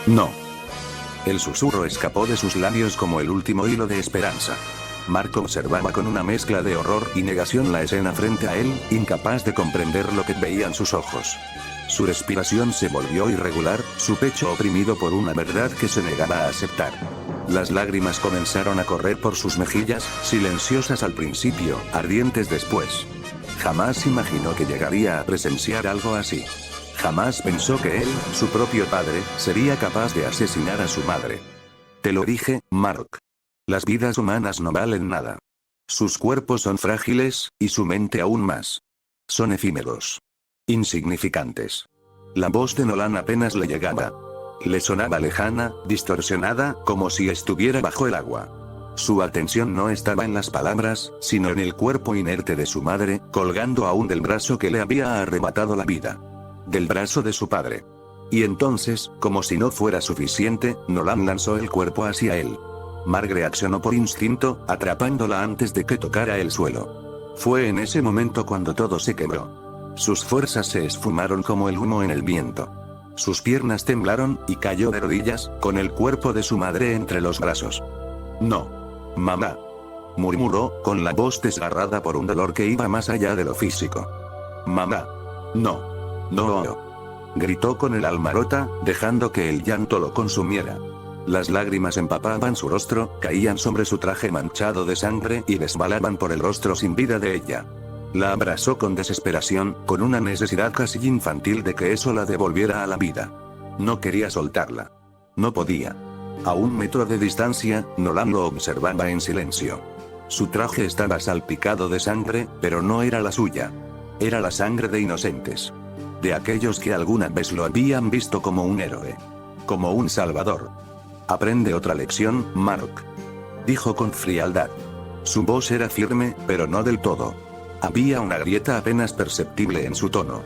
No. El susurro escapó de sus labios como el último hilo de esperanza. Mark observaba con una mezcla de horror y negación la escena frente a él, incapaz de comprender lo que veían sus ojos. Su respiración se volvió irregular, su pecho oprimido por una verdad que se negaba a aceptar. Las lágrimas comenzaron a correr por sus mejillas, silenciosas al principio, ardientes después. Jamás imaginó que llegaría a presenciar algo así. Jamás pensó que él, su propio padre, sería capaz de asesinar a su madre. Te lo dije, Mark. Las vidas humanas no valen nada. Sus cuerpos son frágiles, y su mente aún más. Son efímeros. Insignificantes. La voz de Nolan apenas le llegaba. Le sonaba lejana, distorsionada, como si estuviera bajo el agua. Su atención no estaba en las palabras, sino en el cuerpo inerte de su madre, colgando aún del brazo que le había arrebatado la vida. Del brazo de su padre. Y entonces, como si no fuera suficiente, Nolan lanzó el cuerpo hacia él. Mark reaccionó por instinto, atrapándola antes de que tocara el suelo. Fue en ese momento cuando todo se quebró. Sus fuerzas se esfumaron como el humo en el viento. Sus piernas temblaron, y cayó de rodillas, con el cuerpo de su madre entre los brazos. No. Mamá. Murmuró, con la voz desgarrada por un dolor que iba más allá de lo físico. Mamá. No. No. Gritó con el alma rota, dejando que el llanto lo consumiera. Las lágrimas empapaban su rostro, caían sobre su traje manchado de sangre y resbalaban por el rostro sin vida de ella. La abrazó con desesperación, con una necesidad casi infantil de que eso la devolviera a la vida. No quería soltarla. No podía. A 1 metro de distancia, Nolan lo observaba en silencio. Su traje estaba salpicado de sangre, pero no era la suya. Era la sangre de inocentes. De aquellos que alguna vez lo habían visto como un héroe. Como un salvador. Aprende otra lección, Mark. Dijo con frialdad. Su voz era firme, pero no del todo. Había una grieta apenas perceptible en su tono.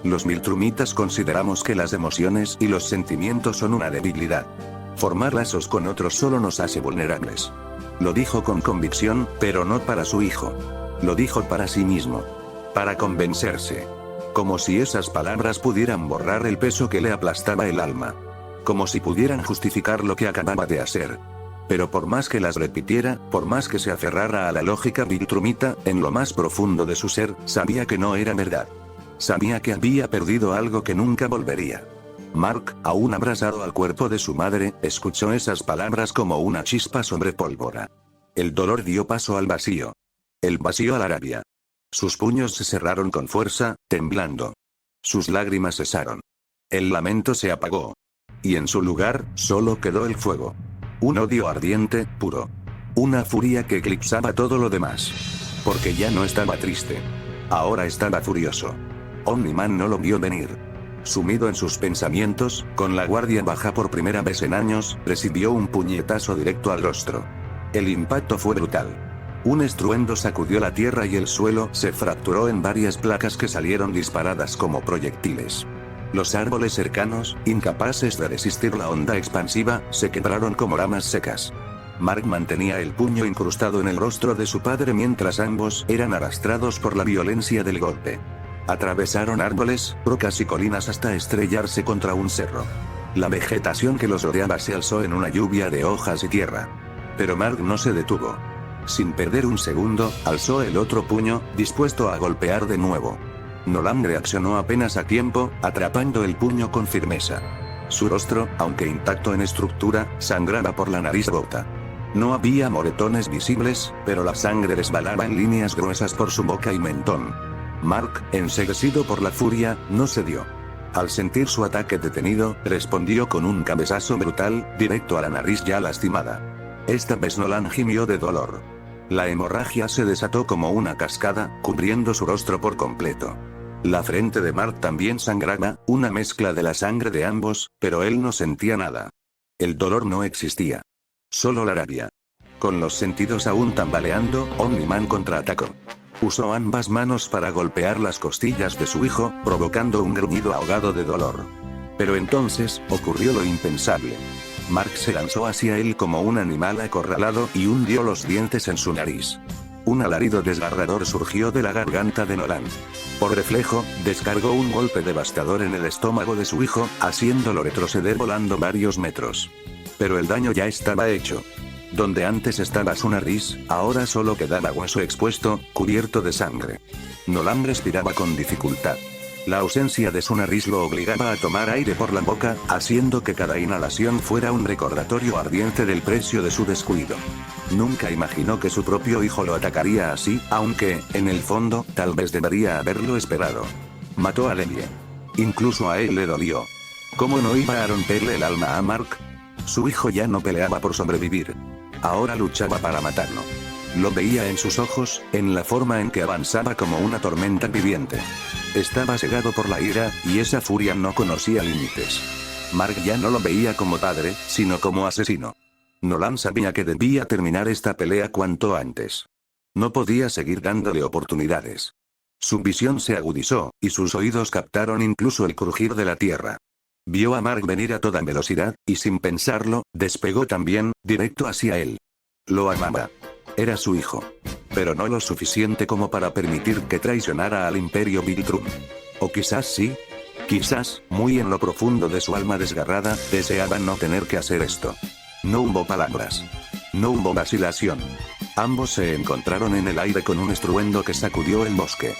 Los Miltrumitas consideramos que las emociones y los sentimientos son una debilidad. Formar lazos con otros solo nos hace vulnerables. Lo dijo con convicción, pero no para su hijo. Lo dijo para sí mismo. Para convencerse. Como si esas palabras pudieran borrar el peso que le aplastaba el alma. Como si pudieran justificar lo que acababa de hacer. Pero por más que las repitiera, por más que se aferrara a la lógica Viltrumita, en lo más profundo de su ser, sabía que no era verdad. Sabía que había perdido algo que nunca volvería. Mark, aún abrazado al cuerpo de su madre, escuchó esas palabras como una chispa sobre pólvora. El dolor dio paso al vacío. El vacío a la rabia. Sus puños se cerraron con fuerza, temblando. Sus lágrimas cesaron. El lamento se apagó. Y en su lugar, solo quedó el fuego. Un odio ardiente, puro. Una furia que eclipsaba todo lo demás. Porque ya no estaba triste. Ahora estaba furioso. Omni-Man no lo vio venir. Sumido en sus pensamientos, con la guardia baja por primera vez en años, recibió un puñetazo directo al rostro. El impacto fue brutal. Un estruendo sacudió la tierra y el suelo se fracturó en varias placas que salieron disparadas como proyectiles. Los árboles cercanos, incapaces de resistir la onda expansiva, se quebraron como ramas secas. Mark mantenía el puño incrustado en el rostro de su padre mientras ambos eran arrastrados por la violencia del golpe. Atravesaron árboles, rocas y colinas hasta estrellarse contra un cerro. La vegetación que los rodeaba se alzó en una lluvia de hojas y tierra. Pero Mark no se detuvo. Sin perder un segundo, alzó el otro puño, dispuesto a golpear de nuevo. Nolan reaccionó apenas a tiempo, atrapando el puño con firmeza. Su rostro, aunque intacto en estructura, sangraba por la nariz rota. No había moretones visibles, pero la sangre resbalaba en líneas gruesas por su boca y mentón. Mark, enceguecido por la furia, no cedió. Al sentir su ataque detenido, respondió con un cabezazo brutal, directo a la nariz ya lastimada. Esta vez Nolan gimió de dolor. La hemorragia se desató como una cascada, cubriendo su rostro por completo. La frente de Mark también sangraba, una mezcla de la sangre de ambos, pero él no sentía nada. El dolor no existía. Solo la rabia. Con los sentidos aún tambaleando, Omni-Man contraatacó. Usó ambas manos para golpear las costillas de su hijo, provocando un gruñido ahogado de dolor. Pero entonces, ocurrió lo impensable. Mark se lanzó hacia él como un animal acorralado y hundió los dientes en su nariz. Un alarido desgarrador surgió de la garganta de Nolan. Por reflejo, descargó un golpe devastador en el estómago de su hijo, haciéndolo retroceder volando varios metros. Pero el daño ya estaba hecho. Donde antes estaba su nariz, ahora solo quedaba hueso expuesto, cubierto de sangre. Nolan respiraba con dificultad. La ausencia de su nariz lo obligaba a tomar aire por la boca, haciendo que cada inhalación fuera un recordatorio ardiente del precio de su descuido. Nunca imaginó que su propio hijo lo atacaría así, aunque, en el fondo, tal vez debería haberlo esperado. Mató a Levi. Incluso a él le dolió. ¿Cómo no iba a romperle el alma a Mark? Su hijo ya no peleaba por sobrevivir. Ahora luchaba para matarlo. Lo veía en sus ojos, en la forma en que avanzaba como una tormenta viviente. Estaba cegado por la ira, y esa furia no conocía límites. Mark ya no lo veía como padre, sino como asesino. Nolan sabía que debía terminar esta pelea cuanto antes. No podía seguir dándole oportunidades. Su visión se agudizó, y sus oídos captaron incluso el crujir de la tierra. Vio a Mark venir a toda velocidad, y sin pensarlo, despegó también, directo hacia él. Lo amaba. Era su hijo. Pero no lo suficiente como para permitir que traicionara al Imperio Viltrum. O quizás sí. Quizás, muy en lo profundo de su alma desgarrada, deseaba no tener que hacer esto. No hubo palabras. No hubo vacilación. Ambos se encontraron en el aire con un estruendo que sacudió el bosque.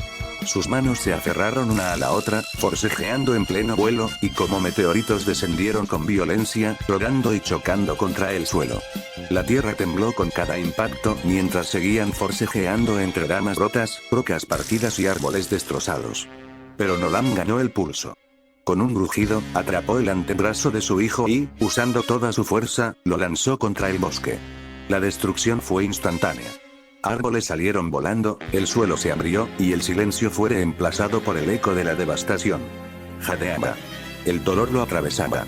Sus manos se aferraron una a la otra, forcejeando en pleno vuelo, y como meteoritos descendieron con violencia, rodando y chocando contra el suelo. La tierra tembló con cada impacto mientras seguían forcejeando entre ramas rotas, rocas partidas y árboles destrozados. Pero Nolan ganó el pulso. Con un rugido, atrapó el antebrazo de su hijo y, usando toda su fuerza, lo lanzó contra el bosque. La destrucción fue instantánea. Árboles salieron volando, el suelo se abrió, y el silencio fue reemplazado por el eco de la devastación. Jadeaba. El dolor lo atravesaba.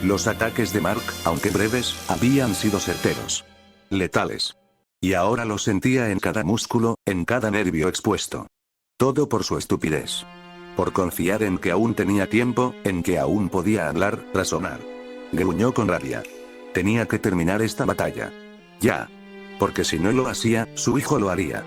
Los ataques de Mark, aunque breves, habían sido certeros. Letales. Y ahora lo sentía en cada músculo, en cada nervio expuesto. Todo por su estupidez. Por confiar en que aún tenía tiempo, en que aún podía hablar, razonar. Gruñó con rabia. Tenía que terminar esta batalla. Ya. Porque si no lo hacía, su hijo lo haría.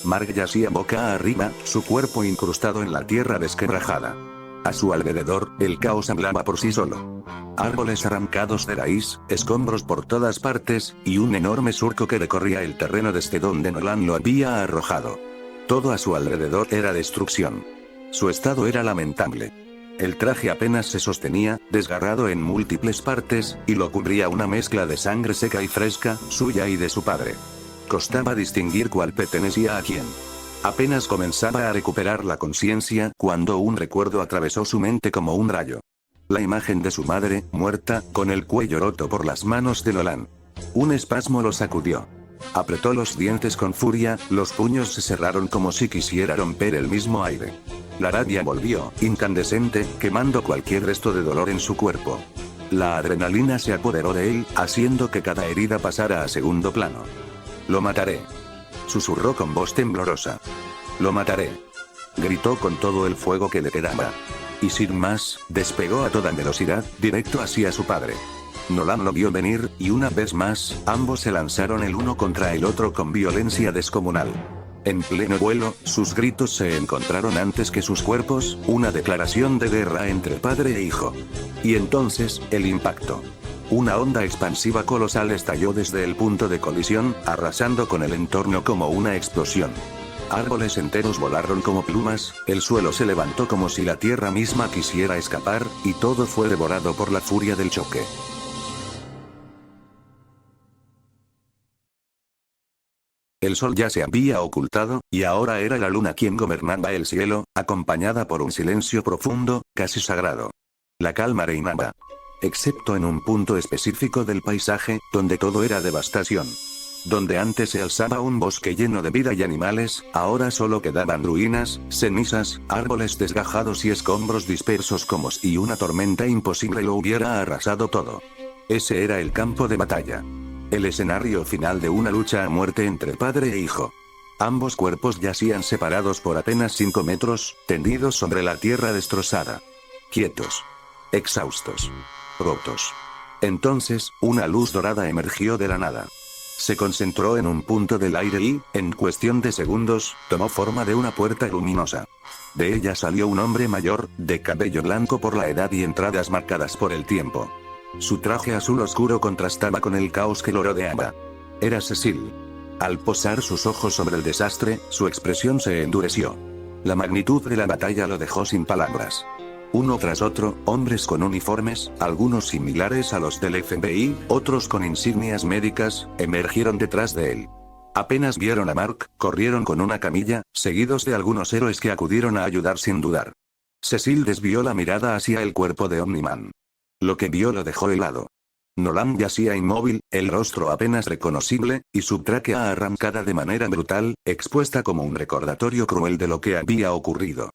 Mark yacía boca arriba, su cuerpo incrustado en la tierra desquebrajada. A su alrededor, el caos hablaba por sí solo. Árboles arrancados de raíz, escombros por todas partes, y un enorme surco que recorría el terreno desde donde Nolan lo había arrojado. Todo a su alrededor era destrucción. Su estado era lamentable. El traje apenas se sostenía, desgarrado en múltiples partes, y lo cubría una mezcla de sangre seca y fresca, suya y de su padre. Costaba distinguir cuál pertenecía a quién. Apenas comenzaba a recuperar la conciencia cuando un recuerdo atravesó su mente como un rayo. La imagen de su madre, muerta, con el cuello roto por las manos de Nolan. Un espasmo lo sacudió. Apretó los dientes con furia, los puños se cerraron como si quisiera romper el mismo aire. La rabia volvió, incandescente, quemando cualquier resto de dolor en su cuerpo. La adrenalina se apoderó de él, haciendo que cada herida pasara a segundo plano. Lo mataré. Susurró con voz temblorosa. Lo mataré. Gritó con todo el fuego que le quedaba. Y sin más, despegó a toda velocidad, directo hacia su padre. Nolan lo vio venir, y una vez más, ambos se lanzaron el uno contra el otro con violencia descomunal. En pleno vuelo, sus gritos se encontraron antes que sus cuerpos, una declaración de guerra entre padre e hijo. Y entonces, el impacto. Una onda expansiva colosal estalló desde el punto de colisión, arrasando con el entorno como una explosión. Árboles enteros volaron como plumas, el suelo se levantó como si la tierra misma quisiera escapar, y todo fue devorado por la furia del choque. El sol ya se había ocultado, y ahora era la luna quien gobernaba el cielo, acompañada por un silencio profundo, casi sagrado. La calma reinaba. Excepto en un punto específico del paisaje, donde todo era devastación. Donde antes se alzaba un bosque lleno de vida y animales, ahora solo quedaban ruinas, cenizas, árboles desgajados y escombros dispersos como si una tormenta imposible lo hubiera arrasado todo. Ese era el campo de batalla. El escenario final de una lucha a muerte entre padre e hijo. Ambos cuerpos yacían separados por apenas 5 metros, tendidos sobre la tierra destrozada. Quietos. Exhaustos. Rotos. Entonces, una luz dorada emergió de la nada. Se concentró en un punto del aire y, en cuestión de segundos, tomó forma de una puerta luminosa. De ella salió un hombre mayor, de cabello blanco por la edad y entradas marcadas por el tiempo. Su traje azul oscuro contrastaba con el caos que lo rodeaba. Era Cecil. Al posar sus ojos sobre el desastre, su expresión se endureció. La magnitud de la batalla lo dejó sin palabras. Uno tras otro, hombres con uniformes, algunos similares a los del FBI, otros con insignias médicas, emergieron detrás de él. Apenas vieron a Mark, corrieron con una camilla, seguidos de algunos héroes que acudieron a ayudar sin dudar. Cecil desvió la mirada hacia el cuerpo de Omniman. Lo que vio lo dejó helado. Nolan yacía inmóvil, el rostro apenas reconocible, y su tráquea arrancada de manera brutal, expuesta como un recordatorio cruel de lo que había ocurrido.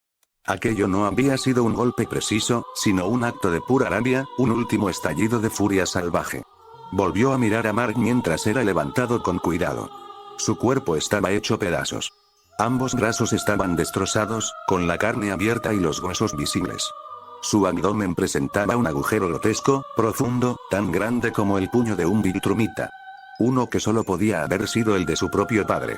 Aquello no había sido un golpe preciso, sino un acto de pura rabia, un último estallido de furia salvaje. Volvió a mirar a Mark mientras era levantado con cuidado. Su cuerpo estaba hecho pedazos. Ambos brazos estaban destrozados, con la carne abierta y los huesos visibles. Su abdomen presentaba un agujero grotesco, profundo, tan grande como el puño de un viltrumita. Uno que solo podía haber sido el de su propio padre.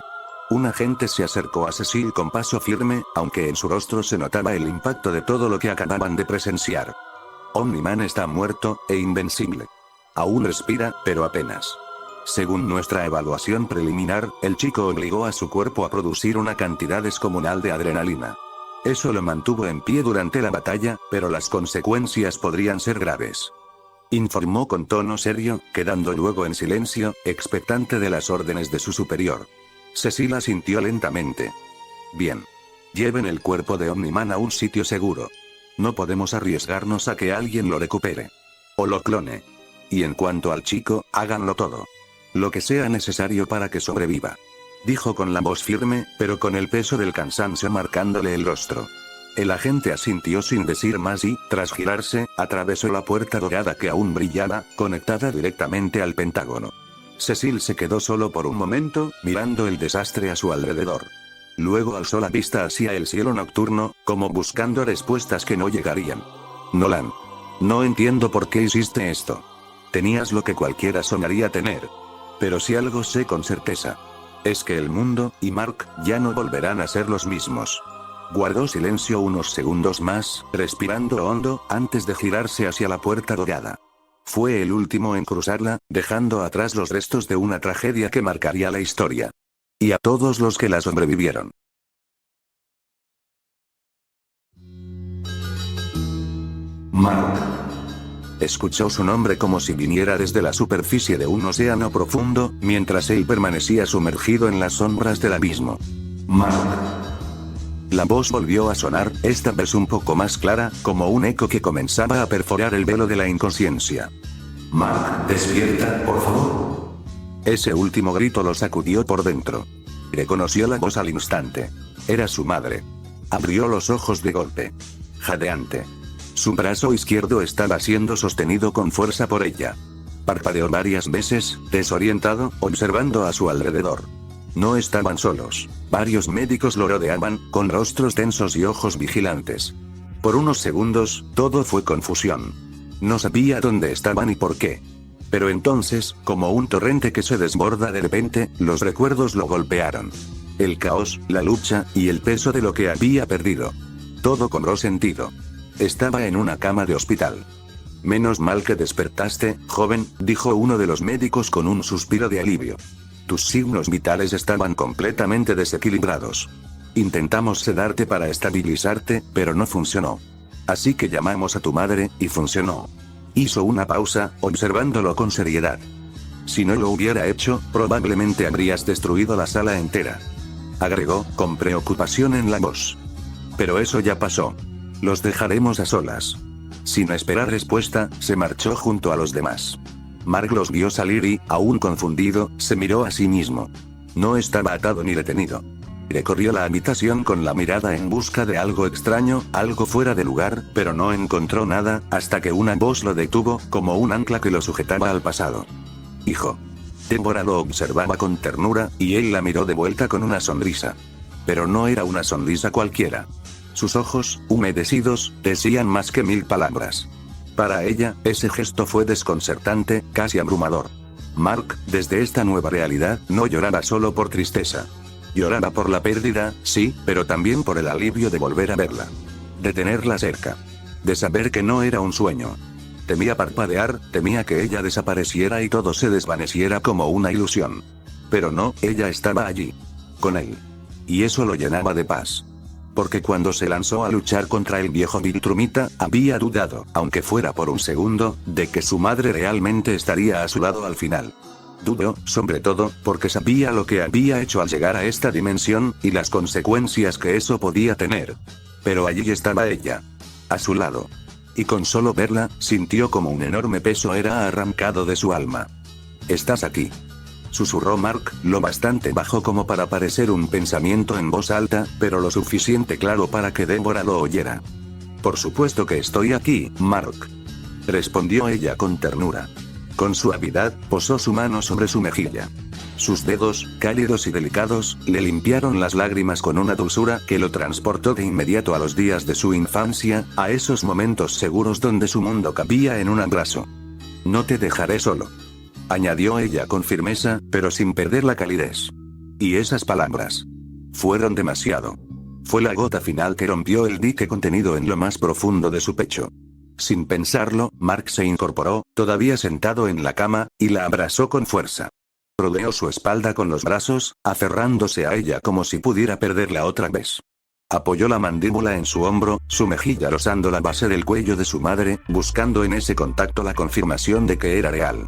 Un agente se acercó a Cecil con paso firme, aunque en su rostro se notaba el impacto de todo lo que acababan de presenciar. Omniman está muerto, e invencible. Aún respira, pero apenas. Según nuestra evaluación preliminar, el chico obligó a su cuerpo a producir una cantidad descomunal de adrenalina. Eso lo mantuvo en pie durante la batalla, pero las consecuencias podrían ser graves. Informó con tono serio, quedando luego en silencio, expectante de las órdenes de su superior. Cecil asintió lentamente. Bien. Lleven el cuerpo de Omniman a un sitio seguro. No podemos arriesgarnos a que alguien lo recupere. O lo clone. Y en cuanto al chico, háganlo todo. Lo que sea necesario para que sobreviva. Dijo con la voz firme, pero con el peso del cansancio marcándole el rostro. El agente asintió sin decir más y, tras girarse, atravesó la puerta dorada que aún brillaba, conectada directamente al Pentágono. Cecil se quedó solo por un momento, mirando el desastre a su alrededor. Luego alzó la vista hacia el cielo nocturno, como buscando respuestas que no llegarían. Nolan. No entiendo por qué hiciste esto. Tenías lo que cualquiera soñaría tener. Pero si algo sé con certeza. Es que el mundo, y Mark, ya no volverán a ser los mismos. Guardó silencio unos segundos más, respirando hondo, antes de girarse hacia la puerta dorada. Fue el último en cruzarla, dejando atrás los restos de una tragedia que marcaría la historia. Y a todos los que la sobrevivieron. Mark. Escuchó su nombre como si viniera desde la superficie de un océano profundo, mientras él permanecía sumergido en las sombras del abismo. Mark. La voz volvió a sonar, esta vez un poco más clara, como un eco que comenzaba a perforar el velo de la inconsciencia. Mark, despierta, por favor. Ese último grito lo sacudió por dentro. Reconoció la voz al instante. Era su madre. Abrió los ojos de golpe. Jadeante. Su brazo izquierdo estaba siendo sostenido con fuerza por ella. Parpadeó varias veces, desorientado, observando a su alrededor. No estaban solos. Varios médicos lo rodeaban, con rostros tensos y ojos vigilantes. Por unos segundos, todo fue confusión. No sabía dónde estaban y por qué. Pero entonces, como un torrente que se desborda de repente, los recuerdos lo golpearon. El caos, la lucha, y el peso de lo que había perdido. Todo cobró sentido. Estaba en una cama de hospital. Menos mal que despertaste, joven, dijo uno de los médicos con un suspiro de alivio. Tus signos vitales estaban completamente desequilibrados. Intentamos sedarte para estabilizarte, pero no funcionó. Así que llamamos a tu madre, y funcionó. Hizo una pausa, observándolo con seriedad. Si no lo hubiera hecho, probablemente habrías destruido la sala entera. Agregó, con preocupación en la voz. Pero eso ya pasó. Los dejaremos a solas. Sin esperar respuesta, se marchó junto a los demás. Mark los vio salir y, aún confundido, se miró a sí mismo. No estaba atado ni detenido. Recorrió la habitación con la mirada en busca de algo extraño, algo fuera de lugar, pero no encontró nada, hasta que una voz lo detuvo, como un ancla que lo sujetaba al pasado. Hijo. Débora lo observaba con ternura, y él la miró de vuelta con una sonrisa. Pero no era una sonrisa cualquiera. Sus ojos, humedecidos, decían más que 1000 palabras. Para ella, ese gesto fue desconcertante, casi abrumador. Mark, desde esta nueva realidad, no lloraba solo por tristeza. Lloraba por la pérdida, sí, pero también por el alivio de volver a verla. De tenerla cerca. De saber que no era un sueño. Temía parpadear, temía que ella desapareciera y todo se desvaneciera como una ilusión. Pero no, ella estaba allí. Con él. Y eso lo llenaba de paz. Porque cuando se lanzó a luchar contra el viejo Viltrumita, había dudado, aunque fuera por un segundo, de que su madre realmente estaría a su lado al final. Dudó, sobre todo, porque sabía lo que había hecho al llegar a esta dimensión, y las consecuencias que eso podía tener. Pero allí estaba ella. A su lado. Y con solo verla, sintió como un enorme peso era arrancado de su alma. «Estás aquí», susurró Mark, lo bastante bajo como para parecer un pensamiento en voz alta, pero lo suficiente claro para que Débora lo oyera. «Por supuesto que estoy aquí, Mark», respondió ella con ternura. Con suavidad, posó su mano sobre su mejilla. Sus dedos, cálidos y delicados, le limpiaron las lágrimas con una dulzura que lo transportó de inmediato a los días de su infancia, a esos momentos seguros donde su mundo cabía en un abrazo. «No te dejaré solo», añadió ella con firmeza, pero sin perder la calidez. Y esas palabras fueron demasiado. Fue la gota final que rompió el dique contenido en lo más profundo de su pecho. Sin pensarlo, Mark se incorporó, todavía sentado en la cama, y la abrazó con fuerza. Rodeó su espalda con los brazos, aferrándose a ella como si pudiera perderla otra vez. Apoyó la mandíbula en su hombro, su mejilla rozando la base del cuello de su madre, buscando en ese contacto la confirmación de que era real.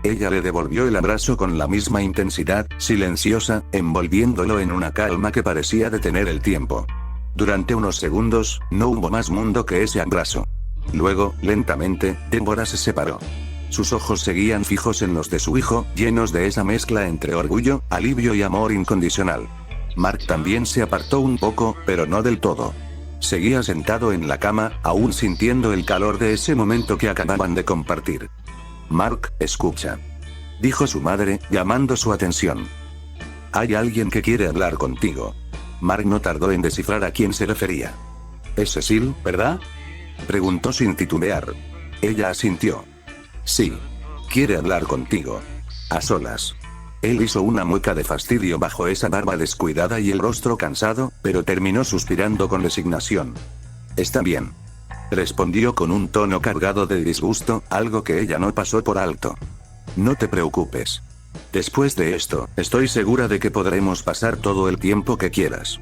Ella le devolvió el abrazo con la misma intensidad, silenciosa, envolviéndolo en una calma que parecía detener el tiempo. Durante unos segundos, no hubo más mundo que ese abrazo. Luego, lentamente, Débora se separó. Sus ojos seguían fijos en los de su hijo, llenos de esa mezcla entre orgullo, alivio y amor incondicional. Mark también se apartó un poco, pero no del todo. Seguía sentado en la cama, aún sintiendo el calor de ese momento que acababan de compartir. «Mark, escucha», dijo su madre, llamando su atención. «Hay alguien que quiere hablar contigo». Mark no tardó en descifrar a quién se refería. «Es Cecil, ¿verdad?», preguntó sin titubear. Ella asintió. «Sí. Quiere hablar contigo. A solas». Él hizo una mueca de fastidio bajo esa barba descuidada y el rostro cansado, pero terminó suspirando con resignación. «Está bien», respondió con un tono cargado de disgusto, algo que ella no pasó por alto. «No te preocupes. Después de esto, estoy segura de que podremos pasar todo el tiempo que quieras»,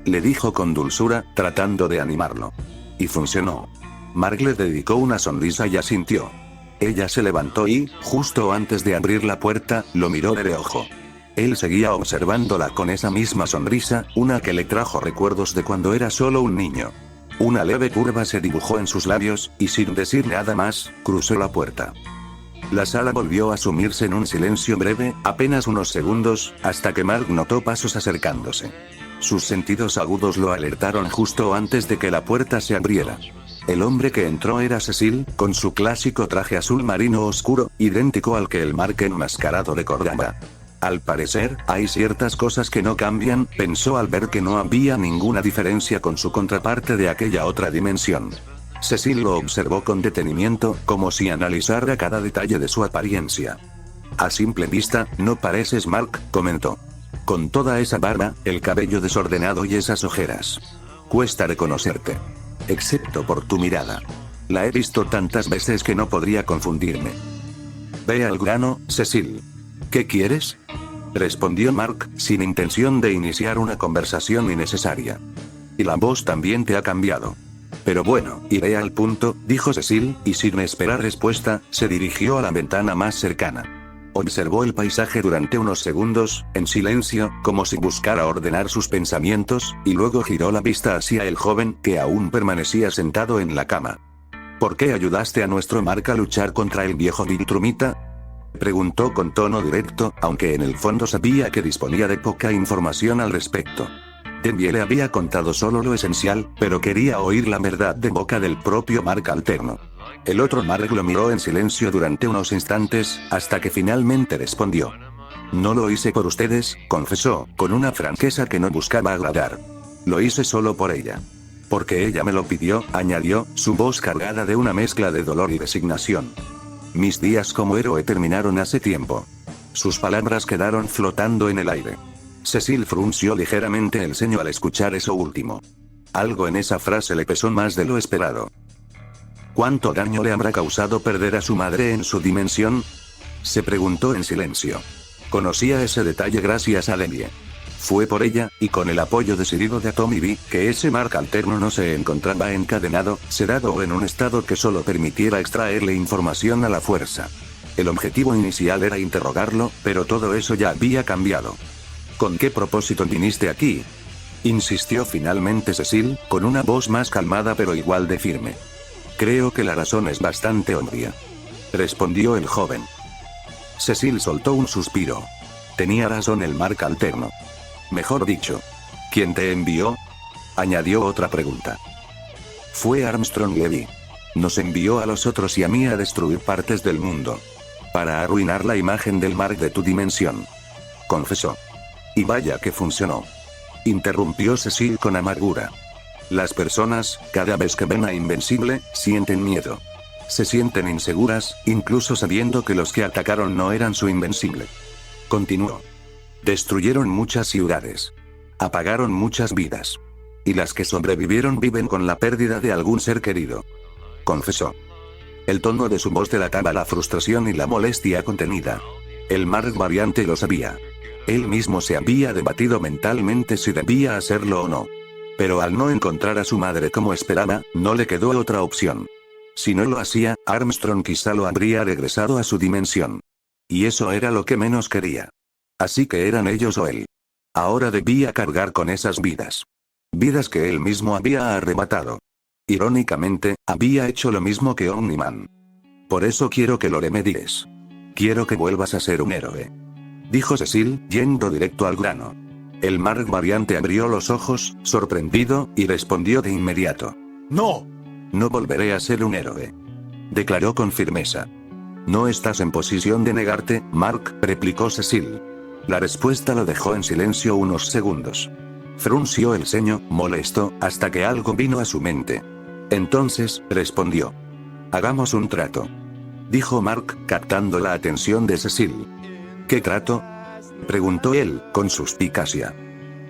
le dijo con dulzura, tratando de animarlo. Y funcionó. Mark le dedicó una sonrisa y asintió. Ella se levantó y, justo antes de abrir la puerta, lo miró de reojo. Él seguía observándola con esa misma sonrisa, una que le trajo recuerdos de cuando era solo un niño. Una leve curva se dibujó en sus labios, y sin decir nada más, cruzó la puerta. La sala volvió a sumirse en un silencio breve, apenas unos segundos, hasta que Mark notó pasos acercándose. Sus sentidos agudos lo alertaron justo antes de que la puerta se abriera. El hombre que entró era Cecil, con su clásico traje azul marino oscuro, idéntico al que el Mark enmascarado recordaba. Al parecer, hay ciertas cosas que no cambian, pensó al ver que no había ninguna diferencia con su contraparte de aquella otra dimensión. Cecil lo observó con detenimiento, como si analizara cada detalle de su apariencia. «A simple vista, no pareces Mark», comentó. «Con toda esa barba, el cabello desordenado y esas ojeras. Cuesta reconocerte. Excepto por tu mirada. La he visto tantas veces que no podría confundirme». «Ve al grano, Cecil. ¿Qué quieres?», respondió Mark, sin intención de iniciar una conversación innecesaria. «Y la voz también te ha cambiado». «Pero bueno, iré al punto», dijo Cecil, y sin esperar respuesta, se dirigió a la ventana más cercana. Observó el paisaje durante unos segundos, en silencio, como si buscara ordenar sus pensamientos, y luego giró la vista hacia el joven, que aún permanecía sentado en la cama. «¿Por qué ayudaste a nuestro Mark a luchar contra el viejo Viltrumita?», preguntó con tono directo, aunque en el fondo sabía que disponía de poca información al respecto. Debbie le había contado solo lo esencial, pero quería oír la verdad de boca del propio Mark alterno. El otro Mark lo miró en silencio durante unos instantes, hasta que finalmente respondió. «No lo hice por ustedes», confesó, con una franqueza que no buscaba agradar. «Lo hice solo por ella. Porque ella me lo pidió», añadió, su voz cargada de una mezcla de dolor y resignación. «Mis días como héroe terminaron hace tiempo. Sus palabras quedaron flotando en el aire. Cecil frunció ligeramente el ceño al escuchar eso último. Algo en esa frase le pesó más de lo esperado. ¿Cuánto daño le habrá causado perder a su madre en su dimensión? Se preguntó en silencio. Conocía ese detalle gracias a Debbie. Fue por ella, y con el apoyo decidido de Atom y Vi, que ese Mark alterno no se encontraba encadenado, sedado o en un estado que solo permitiera extraerle información a la fuerza. El objetivo inicial era interrogarlo, pero todo eso ya había cambiado. ¿Con qué propósito viniste aquí?, insistió finalmente Cecil, con una voz más calmada pero igual de firme. Creo que la razón es bastante obvia, respondió el joven. Cecil soltó un suspiro. Tenía razón el Mark alterno. Mejor dicho, ¿quién te envió?, añadió otra pregunta. Fue Armstrong Levy. Nos envió a los otros y a mí a destruir partes del mundo. Para arruinar la imagen del Mark de tu dimensión, confesó. Y vaya que funcionó, interrumpió Cecil con amargura. Las personas, cada vez que ven a Invencible, sienten miedo. Se sienten inseguras, incluso sabiendo que los que atacaron no eran su Invencible. Continuó. Destruyeron muchas ciudades. Apagaron muchas vidas. Y las que sobrevivieron viven con la pérdida de algún ser querido, confesó. El tono de su voz delataba la frustración y la molestia contenida. El Mark variante lo sabía. Él mismo se había debatido mentalmente si debía hacerlo o no. Pero al no encontrar a su madre como esperaba, no le quedó otra opción. Si no lo hacía, Armstrong quizá lo habría regresado a su dimensión. Y eso era lo que menos quería. Así que eran ellos o él. Ahora debía cargar con esas vidas. Vidas que él mismo había arrebatado. Irónicamente, había hecho lo mismo que Omni-Man. Por eso quiero que lo remedies. Quiero que vuelvas a ser un héroe, dijo Cecil, yendo directo al grano. El Mark variante abrió los ojos, sorprendido, y respondió de inmediato. No. No volveré a ser un héroe, declaró con firmeza. No estás en posición de negarte, Mark, replicó Cecil. La respuesta lo dejó en silencio unos segundos. Frunció el ceño, molesto, hasta que algo vino a su mente. Entonces, respondió. Hagamos un trato, dijo Mark, captando la atención de Cecil. ¿Qué trato?, preguntó él, con suspicacia.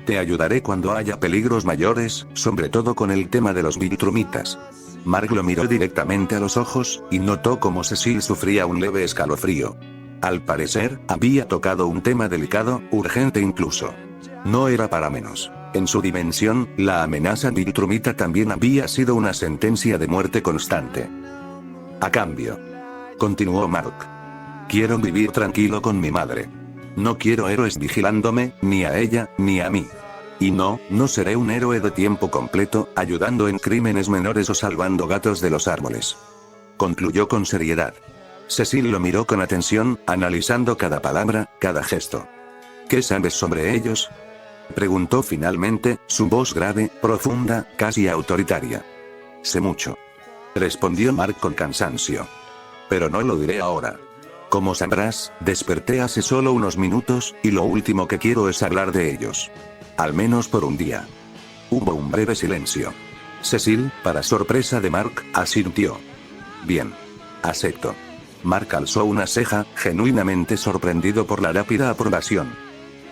Te ayudaré cuando haya peligros mayores, sobre todo con el tema de los Viltrumitas. Mark lo miró directamente a los ojos, y notó cómo Cecil sufría un leve escalofrío. Al parecer, había tocado un tema delicado, urgente incluso. No era para menos. En su dimensión, la amenaza Viltrumita también había sido una sentencia de muerte constante. A cambio, continuó Mark, quiero vivir tranquilo con mi madre. No quiero héroes vigilándome, ni a ella, ni a mí. Y no seré un héroe de tiempo completo, ayudando en crímenes menores o salvando gatos de los árboles, concluyó con seriedad. Cecil lo miró con atención, analizando cada palabra, cada gesto. ¿Qué sabes sobre ellos?, preguntó finalmente, su voz grave, profunda, casi autoritaria. Sé mucho, respondió Mark con cansancio. Pero no lo diré ahora. Como sabrás, desperté hace solo unos minutos, y lo último que quiero es hablar de ellos. Al menos por un día. Hubo un breve silencio. Cecil, para sorpresa de Mark, asintió. Bien. Acepto. Mark alzó una ceja, genuinamente sorprendido por la rápida aprobación.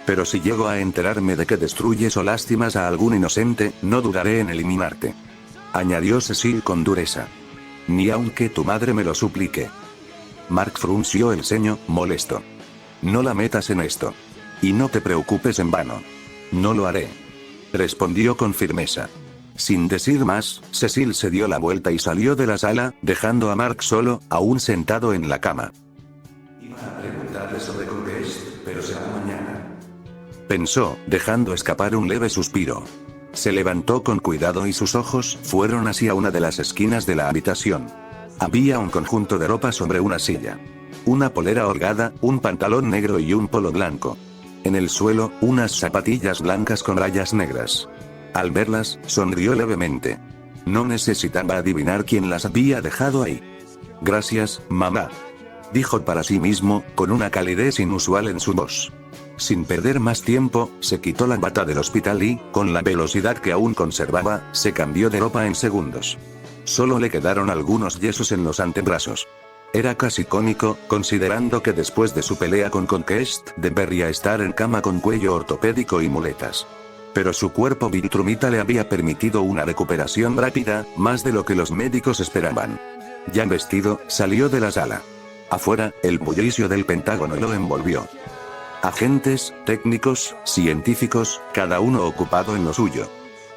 Pero si llego a enterarme de que destruyes o lastimas a algún inocente, no dudaré en eliminarte, añadió Cecil con dureza. Ni aunque tu madre me lo suplique. Mark frunció el ceño, molesto. No la metas en esto. Y no te preocupes en vano. No lo haré, respondió con firmeza. Sin decir más, Cecil se dio la vuelta y salió de la sala, dejando a Mark solo, aún sentado en la cama. Iba a preguntarle sobre Conquest, pero será mañana, pensó, dejando escapar un leve suspiro. Se levantó con cuidado y sus ojos fueron hacia una de las esquinas de la habitación. Había un conjunto de ropa sobre una silla. Una polera holgada, un pantalón negro y un polo blanco. En el suelo, unas zapatillas blancas con rayas negras. Al verlas, sonrió levemente. No necesitaba adivinar quién las había dejado ahí. Gracias, mamá, dijo para sí mismo, con una calidez inusual en su voz. Sin perder más tiempo, se quitó la bata del hospital y, con la velocidad que aún conservaba, se cambió de ropa en segundos. Solo le quedaron algunos yesos en los antebrazos. Era casi cómico, considerando que después de su pelea con Conquest, debería estar en cama con cuello ortopédico y muletas. Pero su cuerpo Viltrumita le había permitido una recuperación rápida, más de lo que los médicos esperaban. Ya vestido, salió de la sala. Afuera, el bullicio del Pentágono lo envolvió. Agentes, técnicos, científicos, cada uno ocupado en lo suyo.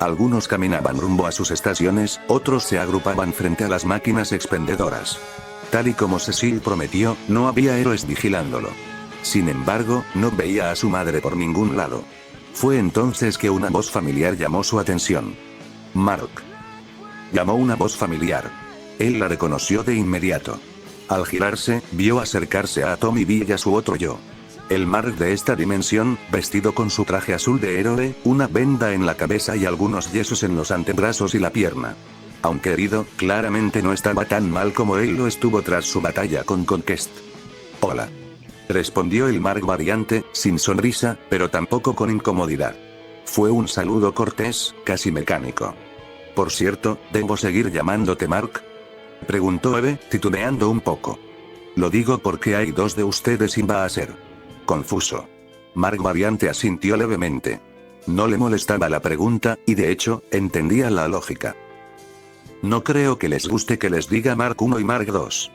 Algunos caminaban rumbo a sus estaciones, otros se agrupaban frente a las máquinas expendedoras. Tal y como Cecil prometió, no había héroes vigilándolo. Sin embargo, no veía a su madre por ningún lado. Fue entonces que una voz familiar llamó su atención. Mark. Llamó una voz familiar. Él la reconoció de inmediato. Al girarse, vio acercarse a Tommy B y a su otro yo. El Mark de esta dimensión, vestido con su traje azul de héroe, una venda en la cabeza y algunos yesos en los antebrazos y la pierna. Aunque herido, claramente no estaba tan mal como él lo estuvo tras su batalla con Conquest. Hola. Respondió el Mark variante, sin sonrisa, pero tampoco con incomodidad. Fue un saludo cortés, casi mecánico. Por cierto, ¿debo seguir llamándote Mark?, preguntó Eve, titubeando un poco. Lo digo porque hay dos de ustedes y va a ser confuso. Mark variante asintió levemente. No le molestaba la pregunta, y de hecho, entendía la lógica. No creo que les guste que les diga Mark 1 y Mark 2.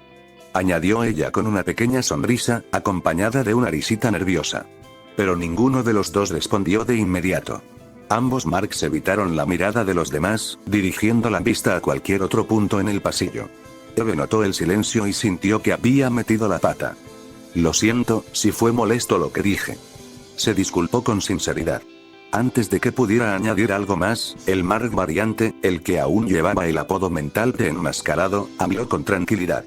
Añadió ella con una pequeña sonrisa, acompañada de una risita nerviosa. Pero ninguno de los dos respondió de inmediato. Ambos Marks evitaron la mirada de los demás, dirigiendo la vista a cualquier otro punto en el pasillo. Eve notó el silencio y sintió que había metido la pata. Lo siento, si fue molesto lo que dije. Se disculpó con sinceridad. Antes de que pudiera añadir algo más, el Mark variante, el que aún llevaba el apodo mental de enmascarado, habló con tranquilidad.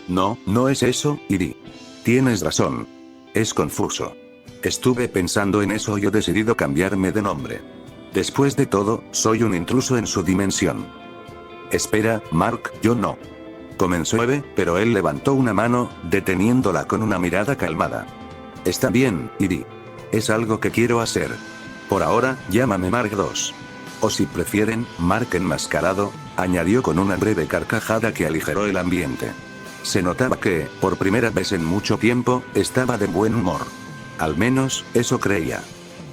No, no es eso, Iri. Tienes razón. Es confuso. Estuve pensando en eso y he decidido cambiarme de nombre. Después de todo, soy un intruso en su dimensión. Espera, Mark, yo no. Comenzó Eve, pero él levantó una mano, deteniéndola con una mirada calmada. Está bien, Iri. Es algo que quiero hacer. Por ahora, llámame Mark 2. O si prefieren, Mark enmascarado, añadió con una breve carcajada que aligeró el ambiente. Se notaba que, por primera vez en mucho tiempo, estaba de buen humor. Al menos, eso creía.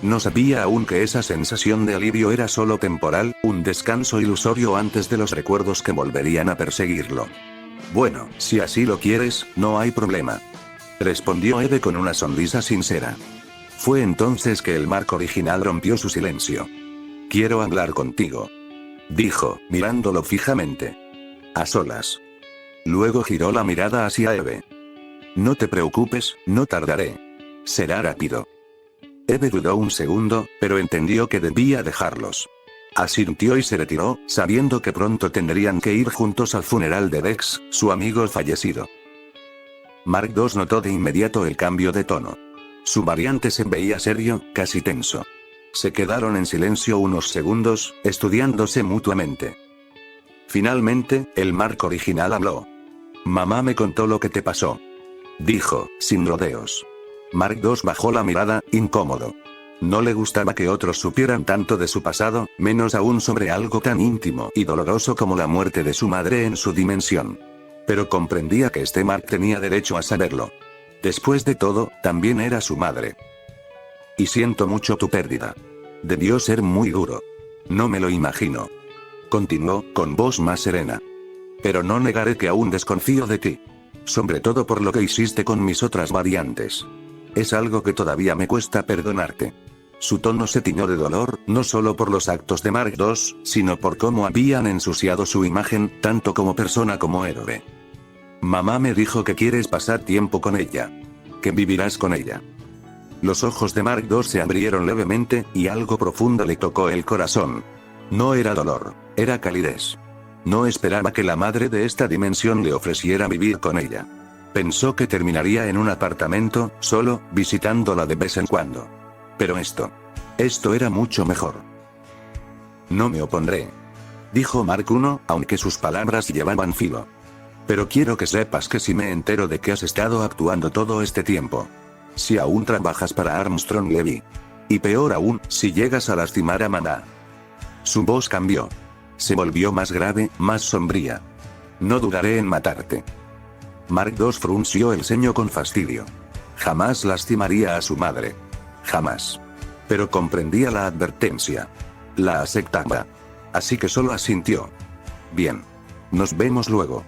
No sabía aún que esa sensación de alivio era solo temporal, un descanso ilusorio antes de los recuerdos que volverían a perseguirlo. Bueno, si así lo quieres, no hay problema. Respondió Eve con una sonrisa sincera. Fue entonces que el Mark original rompió su silencio. Quiero hablar contigo. Dijo, mirándolo fijamente. A solas. Luego giró la mirada hacia Eve. No te preocupes, no tardaré. Será rápido. Eve dudó un segundo, pero entendió que debía dejarlos. Asintió y se retiró, sabiendo que pronto tendrían que ir juntos al funeral de Dex, su amigo fallecido. Mark II notó de inmediato el cambio de tono. Su variante se veía serio, casi tenso. Se quedaron en silencio unos segundos, estudiándose mutuamente. Finalmente, el Mark original habló. Mamá me contó lo que te pasó. Dijo, sin rodeos. Mark II bajó la mirada, incómodo. No le gustaba que otros supieran tanto de su pasado, menos aún sobre algo tan íntimo y doloroso como la muerte de su madre en su dimensión. Pero comprendía que este Mark tenía derecho a saberlo. Después de todo, también era su madre. Y siento mucho tu pérdida. Debió ser muy duro. No me lo imagino. Continuó, con voz más serena. Pero no negaré que aún desconfío de ti. Sobre todo por lo que hiciste con mis otras variantes. Es algo que todavía me cuesta perdonarte. Su tono se tiñó de dolor, no solo por los actos de Mark II, sino por cómo habían ensuciado su imagen, tanto como persona como héroe. Mamá me dijo que quieres pasar tiempo con ella. Que vivirás con ella. Los ojos de Mark II se abrieron levemente, y algo profundo le tocó el corazón. No era dolor, era calidez. No esperaba que la madre de esta dimensión le ofreciera vivir con ella. Pensó que terminaría en un apartamento, solo, visitándola de vez en cuando. Pero esto era mucho mejor. No me opondré. Dijo Mark I, aunque sus palabras llevaban filo. Pero quiero que sepas que si me entero de que has estado actuando todo este tiempo. Si aún trabajas para Armstrong Levy. Y peor aún, si llegas a lastimar a Maná. Su voz cambió. Se volvió más grave, más sombría. No dudaré en matarte. Mark II frunció el ceño con fastidio. Jamás lastimaría a su madre. Jamás. Pero comprendía la advertencia. La aceptaba. Así que solo asintió. Bien. Nos vemos luego.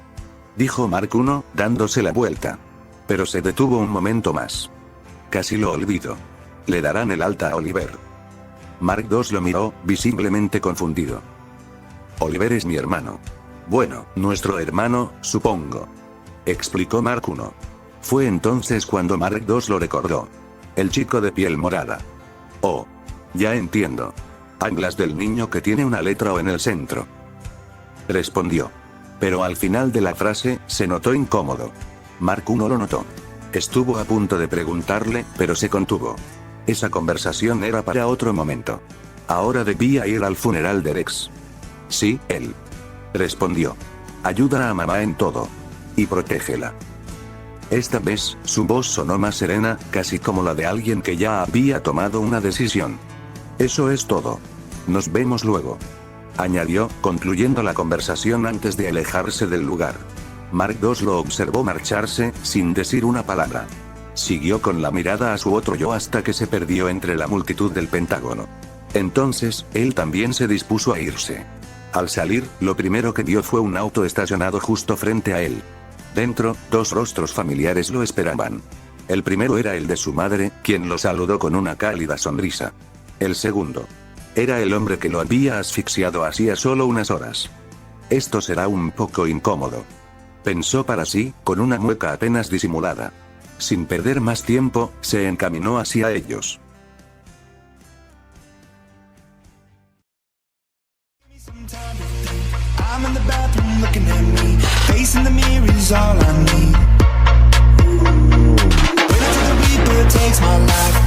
Dijo Mark I, dándose la vuelta. Pero se detuvo un momento más. Casi lo olvido. Le darán el alta a Oliver. Mark II lo miró, visiblemente confundido. Oliver es mi hermano. Bueno, nuestro hermano, supongo. Explicó Mark I. Fue entonces cuando Mark II lo recordó. El chico de piel morada. Oh. Ya entiendo. Hablas del niño que tiene una letra O en el centro. Respondió. Pero al final de la frase, se notó incómodo. Mark I lo notó. Estuvo a punto de preguntarle, pero se contuvo. Esa conversación era para otro momento. Ahora debía ir al funeral de Rex. Sí, él. Respondió. Ayuda a mamá en todo. Y protégela. Esta vez, su voz sonó más serena, casi como la de alguien que ya había tomado una decisión. Eso es todo. Nos vemos luego. Añadió, concluyendo la conversación antes de alejarse del lugar. Mark II lo observó marcharse, sin decir una palabra. Siguió con la mirada a su otro yo hasta que se perdió entre la multitud del Pentágono. Entonces, él también se dispuso a irse. Al salir, lo primero que vio fue un auto estacionado justo frente a él. Dentro, dos rostros familiares lo esperaban. El primero era el de su madre, quien lo saludó con una cálida sonrisa. El segundo. Era el hombre que lo había asfixiado hacía solo unas horas. Esto será un poco incómodo. Pensó para sí, con una mueca apenas disimulada. Sin perder más tiempo, se encaminó hacia ellos. I'm in the bathroom looking at me. Facing the mirror is all I need. Wait until the Reaper takes my life.